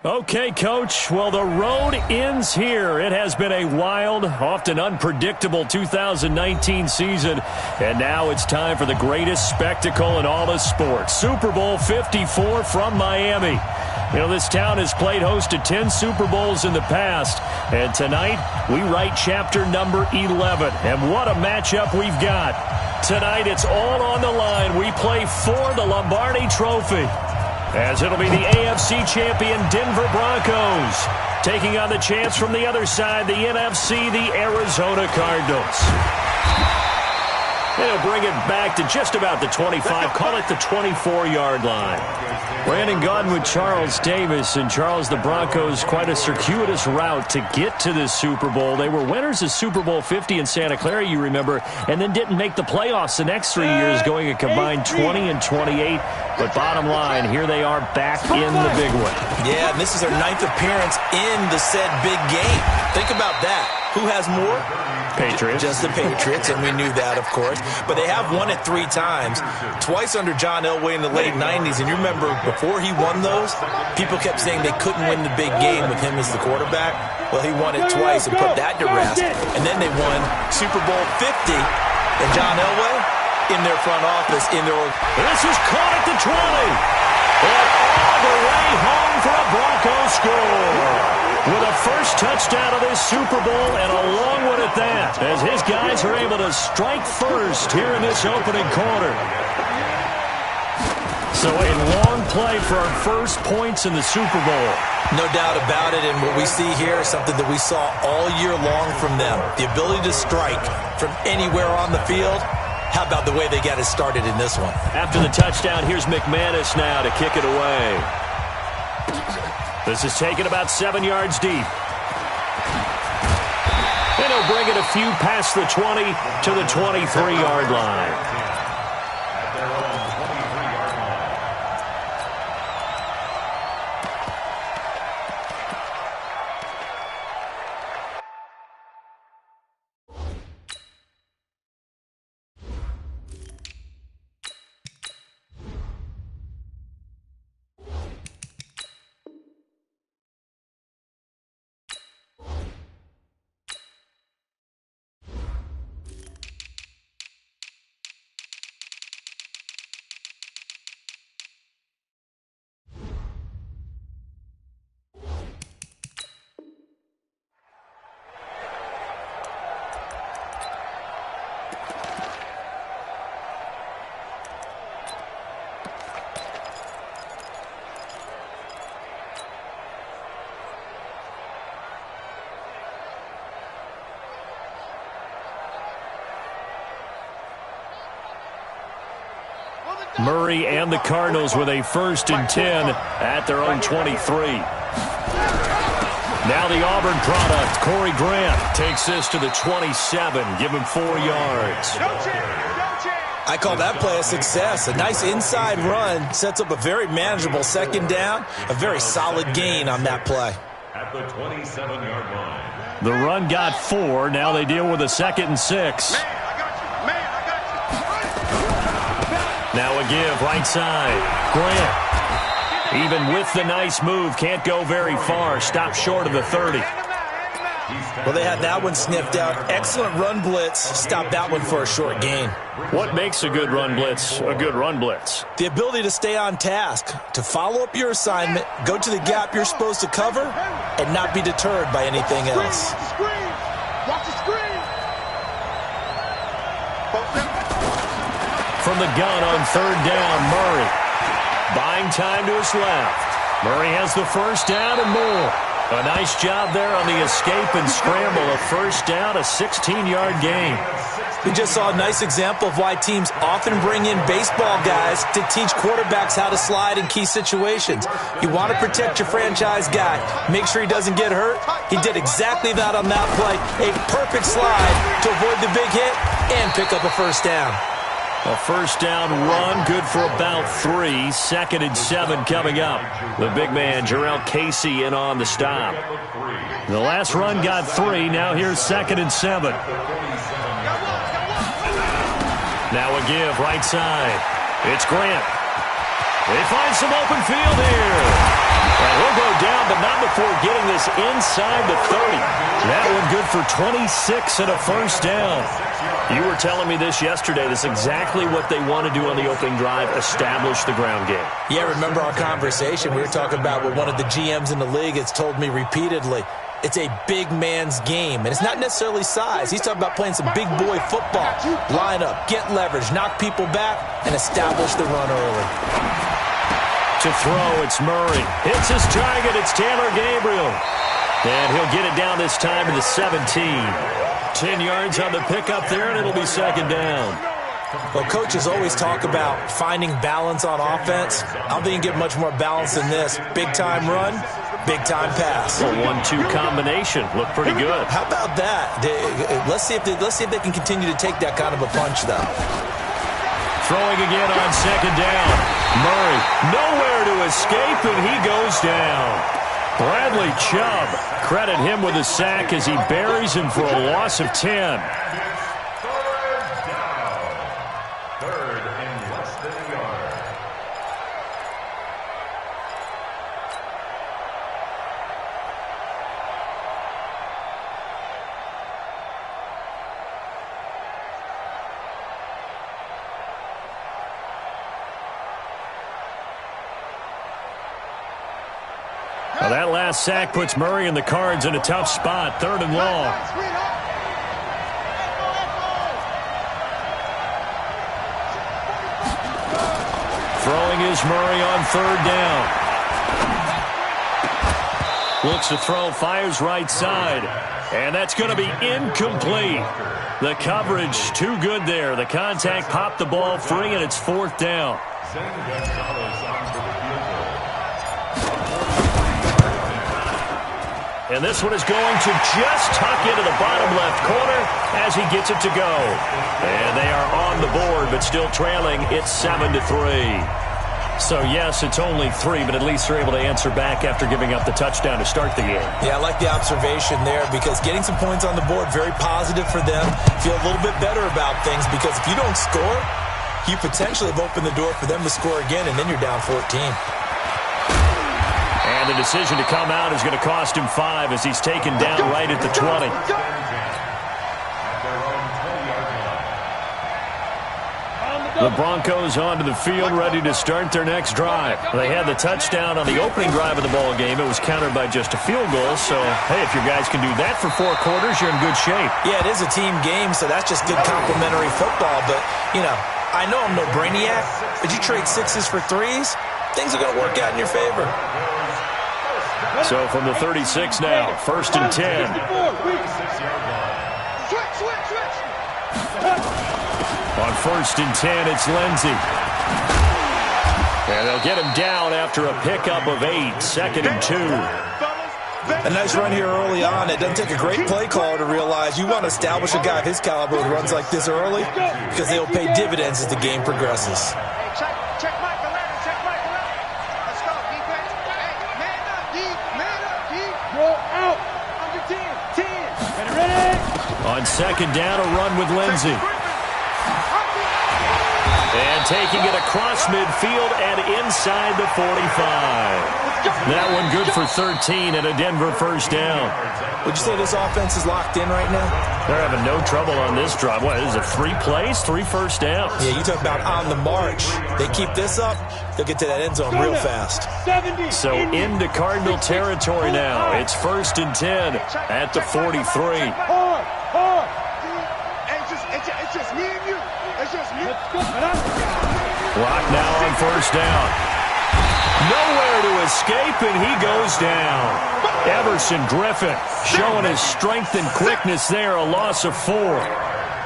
Okay, Coach. Well, the road ends here. It has been a wild, often unpredictable 2019 season, and now it's time for the greatest spectacle in all of sports. Super Bowl 54 from Miami. You know, this town has played host to 10 Super Bowls in the past, and tonight we write chapter number 11. And what a matchup we've got. Tonight it's all on the line. We play for the Lombardi Trophy, as it'll be the AFC champion Denver Broncos taking on the chance from the other side, the NFC, the Arizona Cardinals. They'll bring it back to just about the 25, call it the 24-yard line. Brandon Gaudin with Charles Davis. And Charles, the Broncos, quite a circuitous route to get to this Super Bowl. They were winners of Super Bowl 50 in Santa Clara, you remember, and then didn't make the playoffs the next 3 years, going a combined 20 and 28. But bottom line, here they are back in the big one. Yeah, and this is their 9th appearance in the said big game. Think about that. Who has more? Patriots. Just the Patriots, and we knew that, of course. But they have won it 3 times, twice under John Elway in the late 90s. And you remember, before he won those, people kept saying they couldn't win the big game with him as the quarterback. Well, he won it twice and put that to rest. And then they won Super Bowl 50, and John Elway in their front office, in their... This is caught at the 20. And all the way home for a Broncos score. With a first touchdown of this Super Bowl, and a long one at that, as his guys are able to strike first here in this opening quarter. So a long play for our first points in the Super Bowl. No doubt about it, and what we see here is something that we saw all year long from them. The ability to strike from anywhere on the field. How about the way they got it started in this one? After the touchdown, here's McManus now to kick it away. This is taken about 7 yards deep. And he'll bring it a few past the 20 to the 23-yard line. Murray and the Cardinals with a 1st and 10 at their own 23. Now the Auburn product, Corey Grant, takes this to the 27. Give him 4 yards. I call that play a success. A nice inside run sets up a very manageable 2nd down. A very solid gain on that play. At the 27-yard line. The run got 4. Now they deal with a 2nd and 6. Now a give, right side. Grant, even with the nice move, can't go very far. Stopped short of the 30. Well, they had that one sniffed out. Excellent run blitz. Stopped that one for a short gain. What makes a good run blitz a good run blitz? The ability to stay on task, to follow up your assignment, go to the gap you're supposed to cover, and not be deterred by anything else. Watch the screen. From the gun on 3rd down, Murray. Buying time to his left. Murray has the 1st down and more. A nice job there on the escape and scramble. A 1st down, a 16-yard gain. We just saw a nice example of why teams often bring in baseball guys to teach quarterbacks how to slide in key situations. You want to protect your franchise guy. Make sure he doesn't get hurt. He did exactly that on that play. A perfect slide to avoid the big hit and pick up a 1st down. A 1st down run, good for about 3. 2nd and 7 coming up. The big man, Jarrell Casey, in on the stop. The last run got 3. Now here's 2nd and 7. Now a give, right side. It's Grant. They find some open field here. And he'll go down, but not before getting this inside the 30. That one good for 26 and a first down. You were telling me this yesterday. This is exactly what they want to do on the opening drive, establish the ground game. Yeah, remember our conversation? We were talking about what one of the GMs in the league has told me repeatedly. It's a big man's game, and it's not necessarily size. He's talking about playing some big boy football. Line up, get leverage, knock people back, and establish the run early. To throw, it's Murray. Hits his target, it's Taylor Gabriel. And he'll get it down this time to the 17. 10 yards on the pickup there, and it'll be second down. Well, coaches always talk about finding balance on offense. I don't think you can get much more balance than this. Big-time run, big-time pass. A 1-2 combination. Looked pretty good. How about that? Let's see if they can continue to take that kind of a punch, though. Throwing again on second down. Murray, nowhere to escape, and he goes down. Bradley Chubb, credit him with a sack as he buries him for a loss of 10. Third and less than a yard. Well, that last sack puts Murray and the Cards in a tough spot, third and long. Throwing is Murray on third down. Looks to throw, fires right side. And that's going to be incomplete. The coverage too good there. The contact popped the ball free, and it's fourth down. And this one is going to just tuck into the bottom left corner as he gets it to go. And they are on the board, but still trailing. It's 7-3. So, yes, it's only 3, but at least they're able to answer back after giving up the touchdown to start the game. Yeah, I like the observation there because getting some points on the board, very positive for them. Feel a little bit better about things because if you don't score, you potentially have opened the door for them to score again, and then you're down 14. And the decision to come out is going to cost him 5 as he's taken down right at the 20. The Broncos onto the field, ready to start their next drive. They had the touchdown on the opening drive of the ball game. It was countered by just a field goal. So, hey, if your guys can do that for 4 quarters, you're in good shape. Yeah, it is a team game, so that's just good complimentary football. But, you know, I know I'm no brainiac, but you trade 6s for 3s, things are going to work out in your favor. So from the 36 now, first and 10. On first and 10, it's Lindsey. And they'll get him down after a pickup of 8, second and 2. A nice run here early on. It doesn't take a great play caller to realize you want to establish a guy of his caliber with runs like this early because they'll pay dividends as the game progresses. Check Michael out. Check Michael out. Let's go, defense. Hey, man up, deep. Man up, deep. Roll out. Under 10. 10. Ready? On second down, a run with Lindsey. And taking it across midfield and inside the 45. That one good for 13 and a Denver first down. Would you say this offense is locked in right now? They're having no trouble on this drive. What is it, 3 plays, 3 first downs? Yeah, you talk about on the march. They keep this up, they'll get to that end zone real fast. So into Cardinal territory now. It's first and 10 at the 43. It's just me and you. It's just me. Clock now on first down. Nowhere to escape, and he goes down. Everson Griffin showing his strength and quickness there, a loss of 4.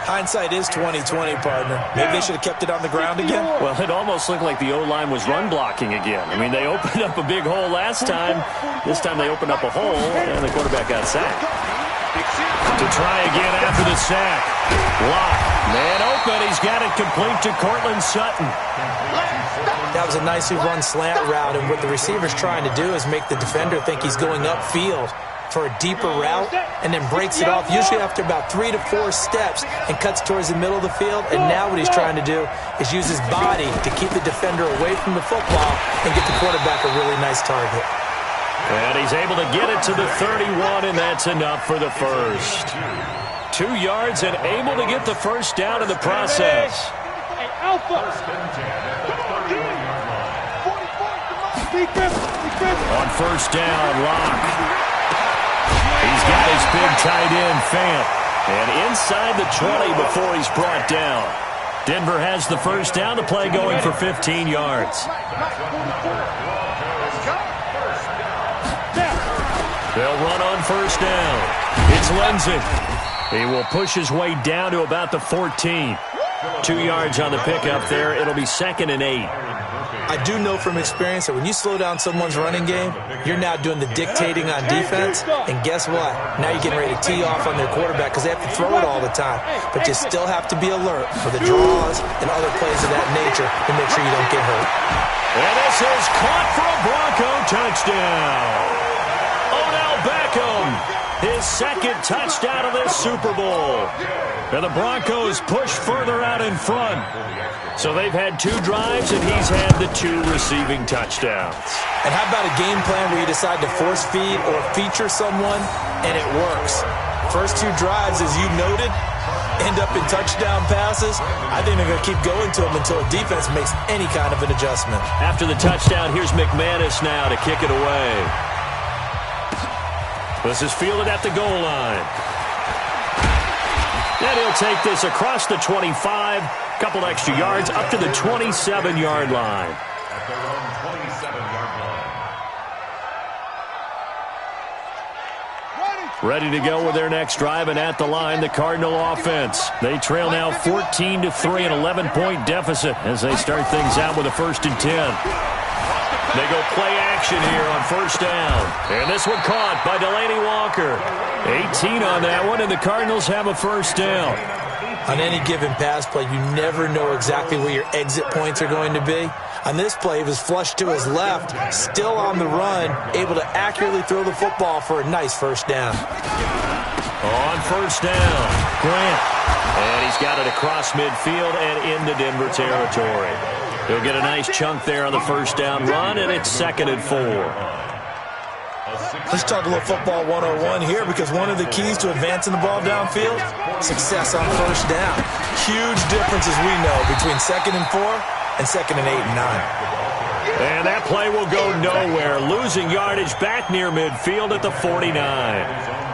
Hindsight is 20/20, partner. Maybe they should have kept it on the ground again. Well, it almost looked like the O-line was run blocking again. I mean, they opened up a big hole last time. This time they opened up a hole, and the quarterback got sacked. To try again after the sack. Lock. Man open. He's got it complete to Cortland Sutton. That was a nicely run slant route, and what the receiver's trying to do is make the defender think he's going upfield. for a deeper route and then breaks it off usually after about 3 to 4 steps and cuts towards the middle of the field. And now what he's trying to do is use his body to keep the defender away from the football and get the quarterback a really nice target. And he's able to get it to the 31, and that's enough for the first. 2 yards and able to get the first down in the process. Hey, Alpha. On first down, Locke. He's got his big tight end, Fant. And inside the 20 before he's brought down. Denver has the first down, the play going for 15 yards. They'll run on first down. It's Lindsey. He will push his way down to about the 14. 2 yards on the pickup there. It'll be 2nd and 8. I do know from experience that when you slow down someone's running game, you're now doing the dictating on defense. And guess what? Now you're getting ready to tee off on their quarterback because they have to throw it all the time. But you still have to be alert for the draws and other plays of that nature to make sure you don't get hurt. And this is caught for a Bronco touchdown. Odell Beckham, his 2nd touchdown of this Super Bowl. And the Broncos push further out in front. So they've had 2 drives, and he's had the 2 receiving touchdowns. And how about a game plan where you decide to force feed or feature someone, and it works? First 2 drives, as you noted, end up in touchdown passes. I think they're going to keep going to them until a defense makes any kind of an adjustment. After the touchdown, here's McManus now to kick it away. This is fielded at the goal line. And he'll take this across the 25, couple extra yards, up to the 27-yard line. At their own 27-yard line. Ready to go with their next drive, and at the line, the Cardinal offense. They trail now 14-3, an 11-point deficit as they start things out with a 1st and 10. They go play action here on first down. And this one caught by Delaney Walker. 18 on that one, and the Cardinals have a first down. On any given pass play, you never know exactly where your exit points are going to be. On this play, he was flushed to his left, still on the run, able to accurately throw the football for a nice first down. On first down, Grant. And he's got it across midfield and into Denver territory. He'll get a nice chunk there on the first down run, and it's 2nd and 4. Let's talk a little football 101 here, because one of the keys to advancing the ball downfield, success on first down. Huge difference, as we know, between 2nd and 4 and 2nd and 8 and 9. And that play will go nowhere. Losing yardage back near midfield at the 49.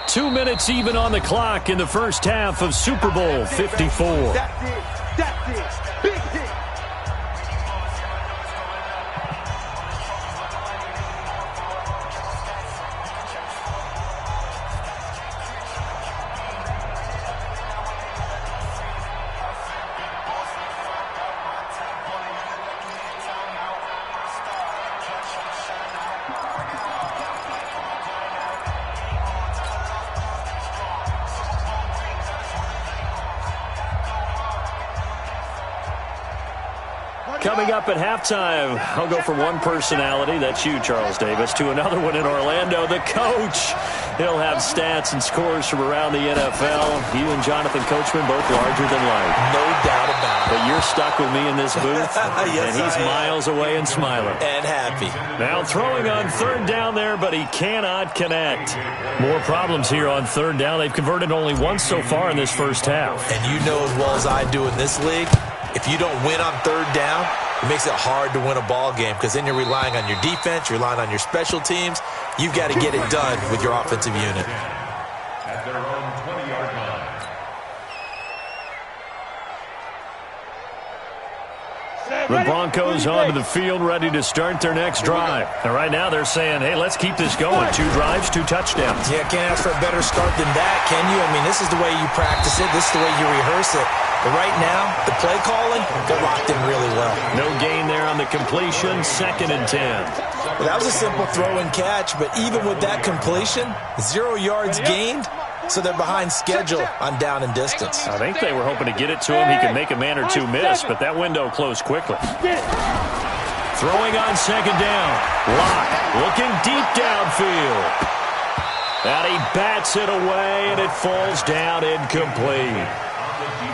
Two minutes even on the clock in the first half of Super Bowl 54. That's it. Big hit. Coming up at halftime, I'll go from one personality, that's you, Charles Davis, to another one in Orlando, the coach. He'll have stats and scores from around the NFL. You and Jonathan Coachman, both larger than life. No doubt about it. But you're stuck with me in this booth, Yes, and he's I am. miles away and smiling. And happy. Now throwing on third down there, but he cannot connect. More problems here on third down. They've converted only once so far in this first half. And you know as well as I do in this league, if you don't win on third down, it makes it hard to win a ball game, because then you're relying on your defense, you're relying on your special teams. You've got to get it done with your offensive unit. At their own 20-yard line. The Broncos onto the field, ready to start their next drive. And right now they're saying, hey, let's keep this going. 2 drives, 2 touchdowns. Yeah, can't ask for a better start than that, can you? I mean, this is the way you practice it. This is the way you rehearse it. But right now, the play calling, they're locked in really well. No gain there on the completion, 2nd and 10. Well, that was a simple throw and catch, but even with that completion, 0 yards gained, so they're behind schedule on down and distance. I think they were hoping to get it to him. He could make a man or two miss, but that window closed quickly. Throwing on second down. Locke looking deep downfield. And he bats it away, and it falls down incomplete.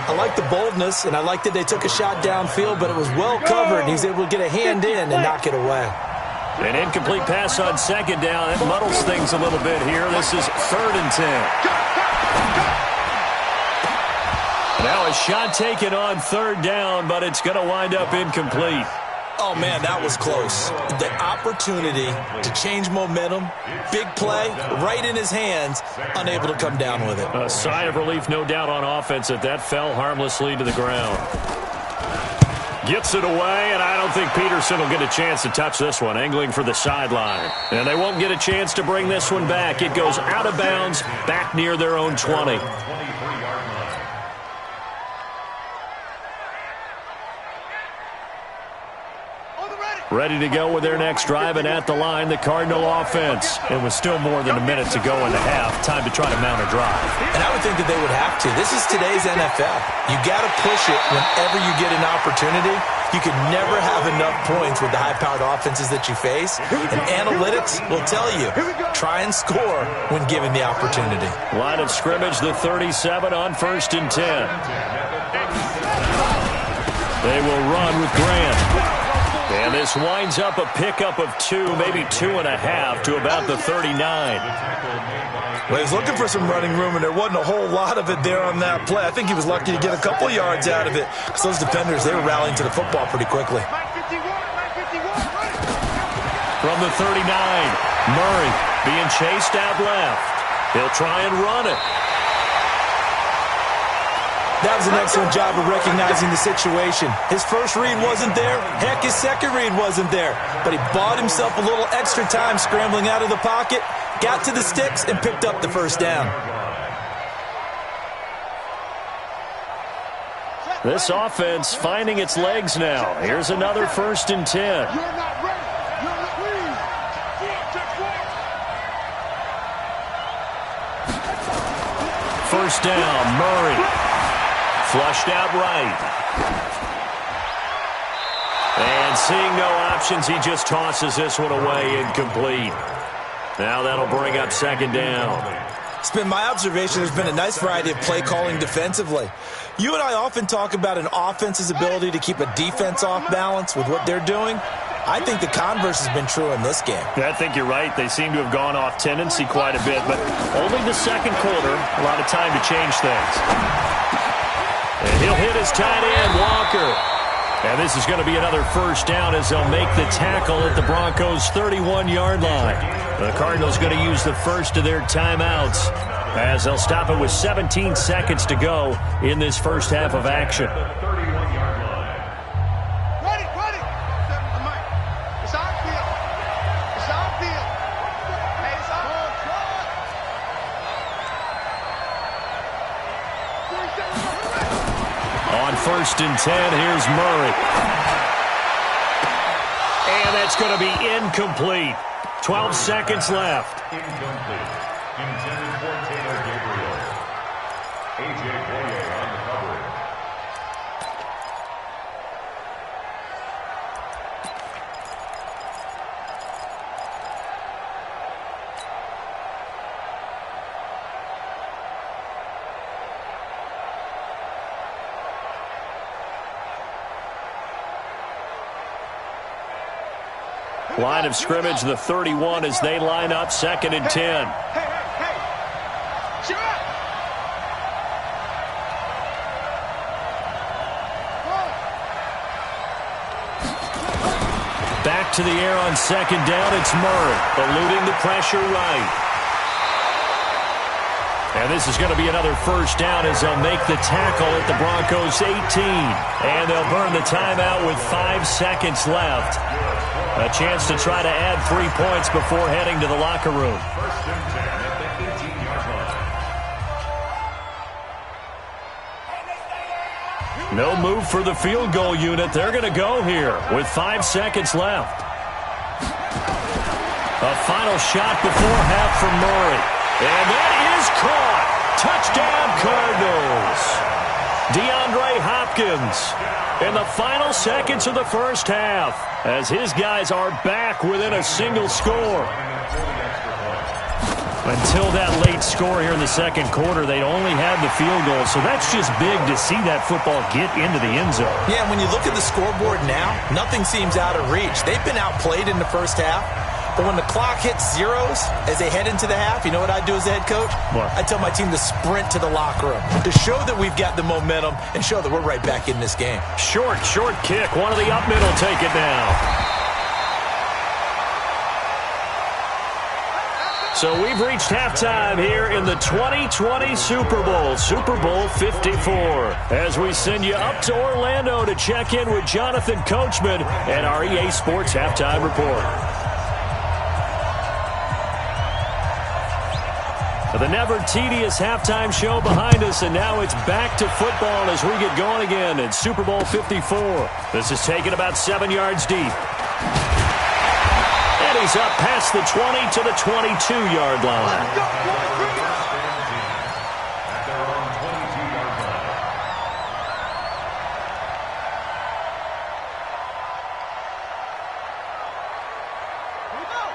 I like the boldness, and I like that they took a shot downfield, but it was well covered, and he's able to get a hand in and knock it away. An incomplete pass on second down. It muddles things a little bit here. This is 3rd and 10. Now a shot taken on 3rd down, but it's going to wind up incomplete. Oh, man, that was close. The opportunity to change momentum, big play, right in his hands, unable to come down with it. A sigh of relief, no doubt, on offense that fell harmlessly to the ground. Gets it away, and I don't think Peterson will get a chance to touch this one, angling for the sideline. And they won't get a chance to bring this one back. It goes out of bounds, back near their own 20. Ready to go with their next drive, and at the line, the Cardinal offense. It was still more than a minute to go in the half. Time to try to mount a drive. And I would think that they would have to. This is today's NFL. You got to push it whenever you get an opportunity. You can never have enough points with the high-powered offenses that you face. And analytics will tell you, try and score when given the opportunity. Line of scrimmage, the 37 on 1st and 10. They will run with Grant. And this winds up a pickup of 2, maybe 2.5 to about the 39. Well, he was looking for some running room, and there wasn't a whole lot of it there on that play. I think he was lucky to get a couple of yards out of it, because those defenders, they were rallying to the football pretty quickly. From the 39, Murray being chased out left. He'll try and run it. That was an excellent job of recognizing the situation. His first read wasn't there. Heck, his second read wasn't there. But he bought himself a little extra time scrambling out of the pocket, got to the sticks, and picked up the first down. This offense finding its legs now. Here's another 1st and 10. First down, Murray. Flushed out right. And seeing no options, he just tosses this one away, incomplete. Now that'll bring up 2nd down. It's been my observation there's been a nice variety of play calling defensively. You and I often talk about an offense's ability to keep a defense off balance with what they're doing. I think the converse has been true in this game. I think you're right. They seem to have gone off tendency quite a bit, but only the second quarter, a lot of time to change things. And he'll hit his tight end, Walker. And this is going to be another first down as they'll make the tackle at the Broncos' 31-yard line. The Cardinals going to use the first of their timeouts as they'll stop it with 17 seconds to go in this first half of action. On 1st and 10, here's Murray. And that's going to be incomplete. 12 seconds left. Incomplete. Intended for Taylor Gabriel. A.J. Boyer on the coverage. Line of scrimmage, the 31 as they line up, 2nd and 10. Back to the air on 2nd down, it's Murray, eluding the pressure right. And this is going to be another first down as they'll make the tackle at the Broncos' 18. And they'll burn the timeout with 5 seconds left. A chance to try to add 3 points before heading to the locker room. First and 10 at the 18-yard line. No move for the field goal unit. They're going to go here with 5 seconds left. A final shot before half from Murray. And that is caught. Touchdown, Cardinals. DeAndre Hopkins in the final seconds of the first half as his guys are back within a single score. Until that late score here in the second quarter, they only had the field goal, so that's just big to see that football get into the end zone. Yeah, when you look at the scoreboard now, nothing seems out of reach. They've been outplayed in the first half, but when the clock hits zeros as they head into the half, you know what I do as the head coach? What? I tell my team to sprint to the locker room to show that we've got the momentum and show that we're right back in this game. Short kick. One of the up middle take it now. So we've reached halftime here in the 2020 Super Bowl, Super Bowl 54. As we send you up to Orlando to check in with Jonathan Coachman and our EA Sports Halftime Report. The never-tedious halftime show behind us, and now it's back to football as we get going again in Super Bowl 54. This is taken about 7 yards deep. And he's up past the 20 to the 22-yard line.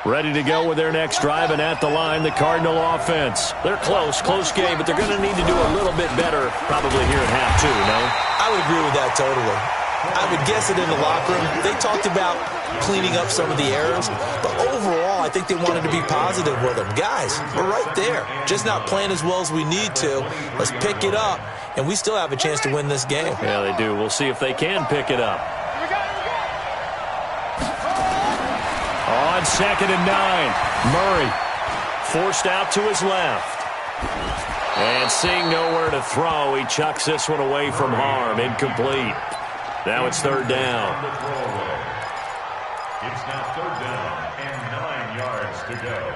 Ready to go with their next drive, and at the line, the Cardinal offense. They're close game, but they're going to need to do a little bit better probably here in half two, no? I would agree with that totally. I would guess it in the locker room. They talked about cleaning up some of the errors, but overall, I think they wanted to be positive with them. Guys, we're right there. Just not playing as well as we need to. Let's pick it up, and we still have a chance to win this game. Yeah, they do. We'll see if they can pick it up. On 2nd and 9, Murray forced out to his left. And seeing nowhere to throw, he chucks this one away from harm. Incomplete. Now it's 3rd down. It's now 3rd down and 9 yards to go.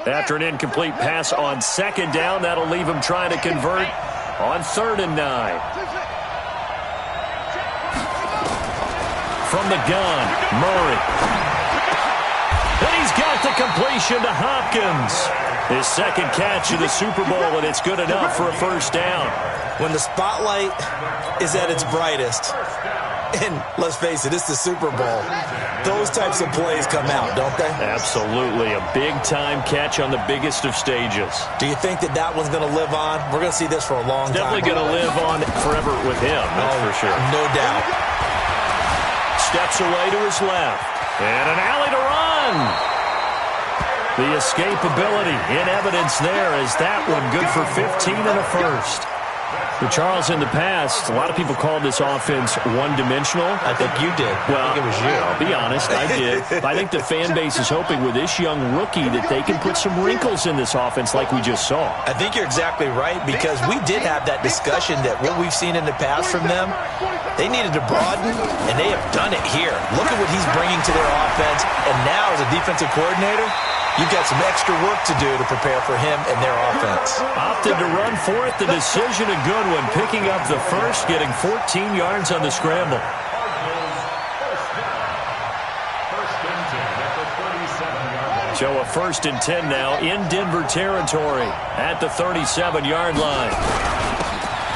After an incomplete pass on 2nd down, that'll leave him trying to convert on 3rd and 9. From the gun, Murray. And he's got the completion to Hopkins. His 2nd catch of the Super Bowl, and it's good enough for a 1st down. When the spotlight is at its brightest, and let's face it, it's the Super Bowl, those types of plays come out, don't they? Absolutely. A big-time catch on the biggest of stages. Do you think that that one's going to live on? We're going to see this for a long time. Definitely going to live on forever with him, that's for sure. No doubt. Steps away to his left. And an alley to run. The escapability in evidence there as that one good for 15 and a 1st. But Charles, in the past, a lot of people called this offense one-dimensional. I think you did. Well, I think it was you. I'll be honest, I did. I think the fan base is hoping with this young rookie that they can put some wrinkles in this offense like we just saw. I think you're exactly right, because we did have that discussion that what we've seen in the past from them, they needed to broaden, and they have done it here. Look at what he's bringing to their offense, and now as a defensive coordinator, you've got some extra work to do to prepare for him and their offense. Opted to run for it. The decision a good one. Picking up the 1st, getting 14 yards on the scramble. So a 1st and 10 now in Denver territory at the 37-yard line.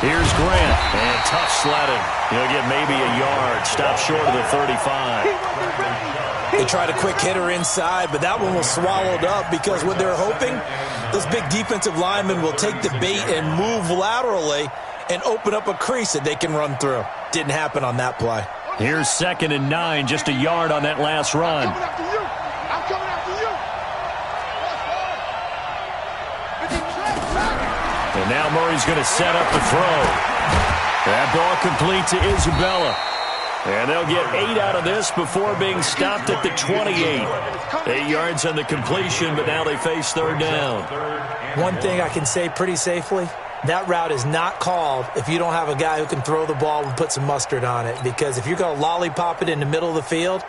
Here's Grant, and tough sledding. He'll get maybe a yard. Stop short of the 35. They tried a quick hitter inside, but that one was swallowed up because what they're hoping, those big defensive linemen will take the bait and move laterally and open up a crease that they can run through. Didn't happen on that play. Here's 2nd and 9, just a yard on that last run. I'm coming after you. And now Murray's going to set up the throw. That ball complete to Isabella. And they'll get 8 out of this before being stopped at the 28. 8 yards on the completion, but now they face 3rd down. One thing I can say pretty safely, that route is not called if you don't have a guy who can throw the ball and put some mustard on it. Because if you're going to lollipop it in the middle of the field,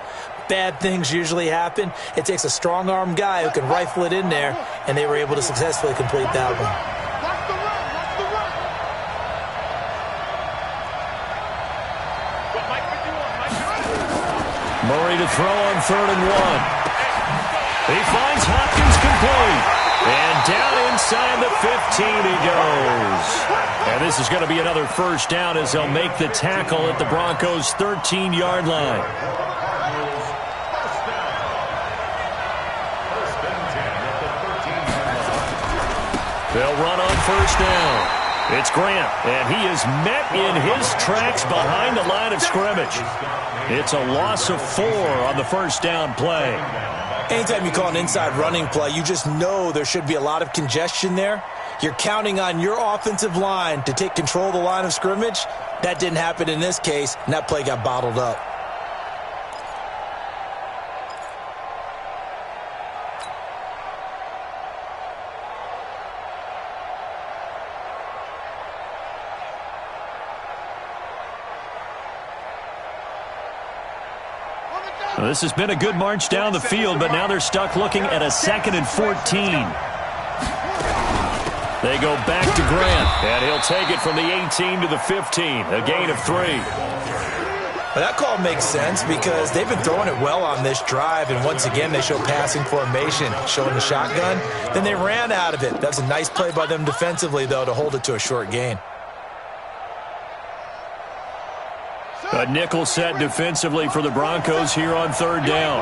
bad things usually happen. It takes a strong-arm guy who can rifle it in there, and they were able to successfully complete that one. Murray to throw on 3rd and 1. He finds Hopkins complete. And down inside the 15 he goes. And this is going to be another first down as they'll make the tackle at the Broncos' 13-yard line. They'll run on first down. It's Grant, and he is met in his tracks behind the line of scrimmage. It's a loss of 4 on the first down play. Anytime you call an inside running play, you just know there should be a lot of congestion there. You're counting on your offensive line to take control of the line of scrimmage. That didn't happen in this case, and that play got bottled up. Well, this has been a good march down the field, but now they're stuck looking at a 2nd and 14. They go back to Grant, and he'll take it from the 18 to the 15, a gain of 3. Well, that call makes sense because they've been throwing it well on this drive, and once again they show passing formation, showing the shotgun. Then they ran out of it. That's a nice play by them defensively, though, to hold it to a short gain. A nickel set defensively for the Broncos here on 3rd down.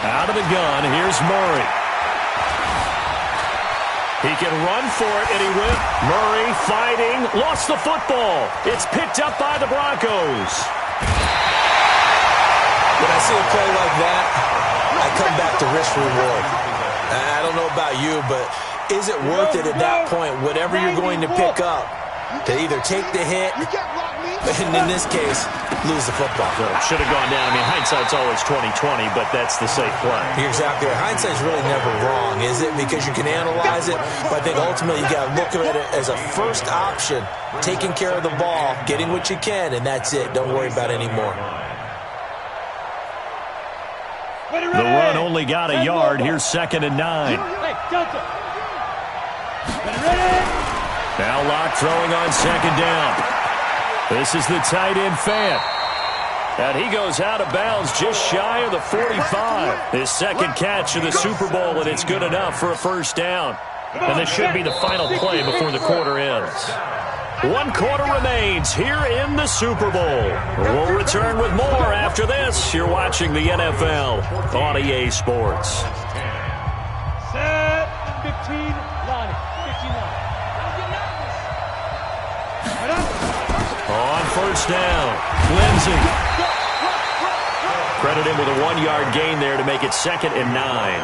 Out of the gun, here's Murray. He can run for it, and he will. Murray fighting, lost the football. It's picked up by the Broncos. When I see a play like that, I come back to risk reward. I don't know about you, but is it worth it at that point, whatever you're going to pick up, to either take the hit, and in this case, lose the football? Should have gone down. I mean, hindsight's always 20/20, but that's the safe play. You're exactly right. Hindsight's really never wrong, is it? Because you can analyze it, but I think ultimately you got to look at it as a first option, taking care of the ball, getting what you can, and that's it. Don't worry about any more. The run only got a yard. Here's 2nd and 9. Now Locke throwing on 2nd down. This is the tight end Fant. And he goes out of bounds just shy of the 45. His 2nd catch of the Super Bowl, and it's good enough for a first down. And this should be the final play before the quarter ends. 1 quarter remains here in the Super Bowl. We'll return with more after this. You're watching the NFL on EA Sports. Set 15 line. 15 line. On first down, Lindsay. Credit him with a 1-yard gain there to make it 2nd and 9.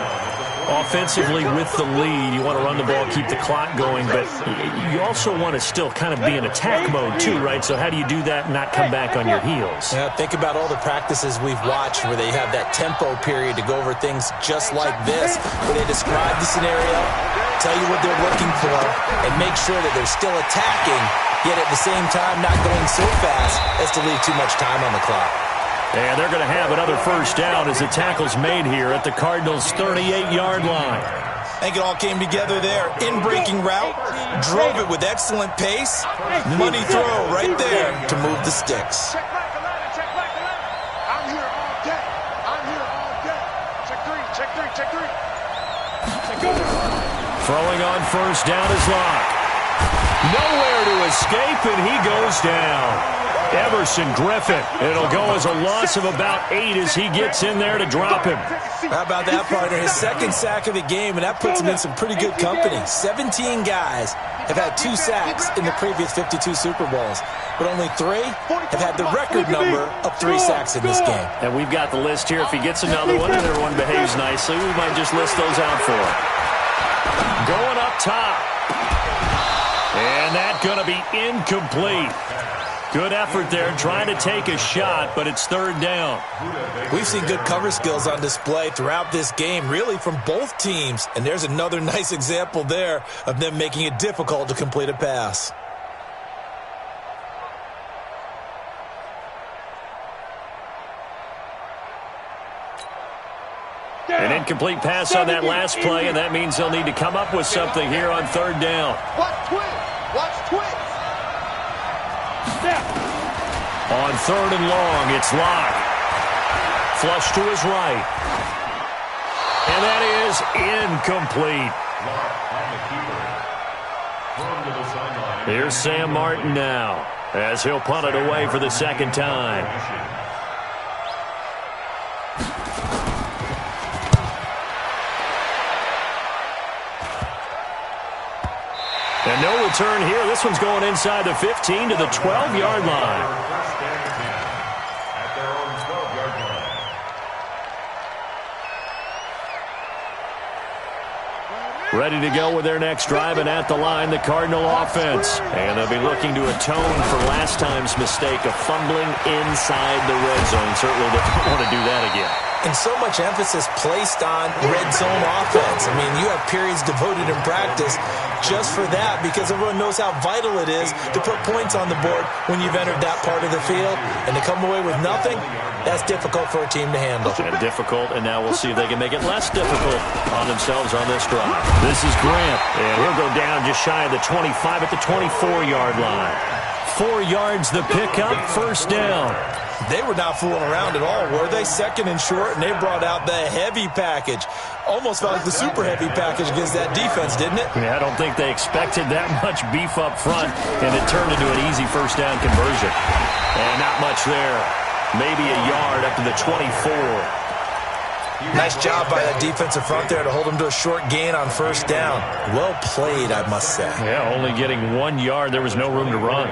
Offensively with the lead, you want to run the ball, keep the clock going, but you also want to still kind of be in attack mode too, right? So how do you do that and not come back on your heels? Yeah, think about all the practices we've watched where they have that tempo period to go over things just like this, where they describe the scenario, tell you what they're looking for, and make sure that they're still attacking, yet at the same time not going so fast as to leave too much time on the clock. And they're going to have another first down as the tackle's made here at the Cardinals' 38-yard line. I think it all came together there. In-breaking route, drove it with excellent pace. Money throw right there to move the sticks. Check back 11, check back 11. I'm here all day. I'm here all day. Check 3, check 3, check 3. Check go. Throwing on first down is Locke. Nowhere to escape, and he goes down. Everson Griffin. It'll go as a loss of about 8 as he gets in there to drop him. How about that, partner? His 2nd sack of the game, and that puts him in some pretty good company. 17 guys have had 2 sacks in the previous 52 Super Bowls, but only 3 have had the record number of 3 sacks in this game. And we've got the list here. If he gets another one and everyone behaves nicely, we might just list those out for him. Going up top. And that's going to be incomplete. Good effort there, trying to take a shot, but it's 3rd down. We've seen good cover skills on display throughout this game, really from both teams. And there's another nice example there of them making it difficult to complete a pass. An incomplete pass on that last play, and that means they'll need to come up with something here on third down. Watch twins. Watch twins. Step. On third and long, it's Locke. Flush to his right. And that is incomplete. Here's Sam Martin now, as he'll punt it away for the second time. And no return here. This one's going inside the 15 to the 12-yard line. Ready to go with their next drive, and at the line, the Cardinal offense. And they'll be looking to atone for last time's mistake of fumbling inside the red zone. Certainly they don't want to do that again. And so much emphasis placed on red zone offense. I mean, you have periods devoted in practice just for that, because everyone knows how vital it is to put points on the board when you've entered that part of the field. And to come away with nothing, that's difficult for a team to handle. And difficult, and now we'll see if they can make it less difficult on themselves on this drive. This is Grant, and he'll go down just shy of the 25 at the 24-yard line. 4 yards the pickup, first down. They were not fooling around at all, were they? Second and short, and they brought out the heavy package. Almost felt like the super heavy package against that defense, didn't it? Yeah, I don't think they expected that much beef up front, and it turned into an easy first down conversion. And not much there. Maybe a yard up to the 24. Nice job by that defensive front there to hold them to a short gain on first down. Well played, I must say. Yeah, only getting 1 yard. There was no room to run.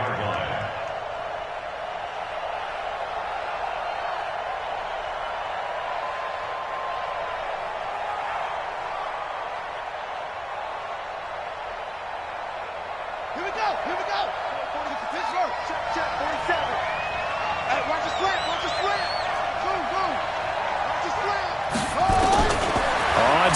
Here we go. Check, 47. Hey, watch the slant.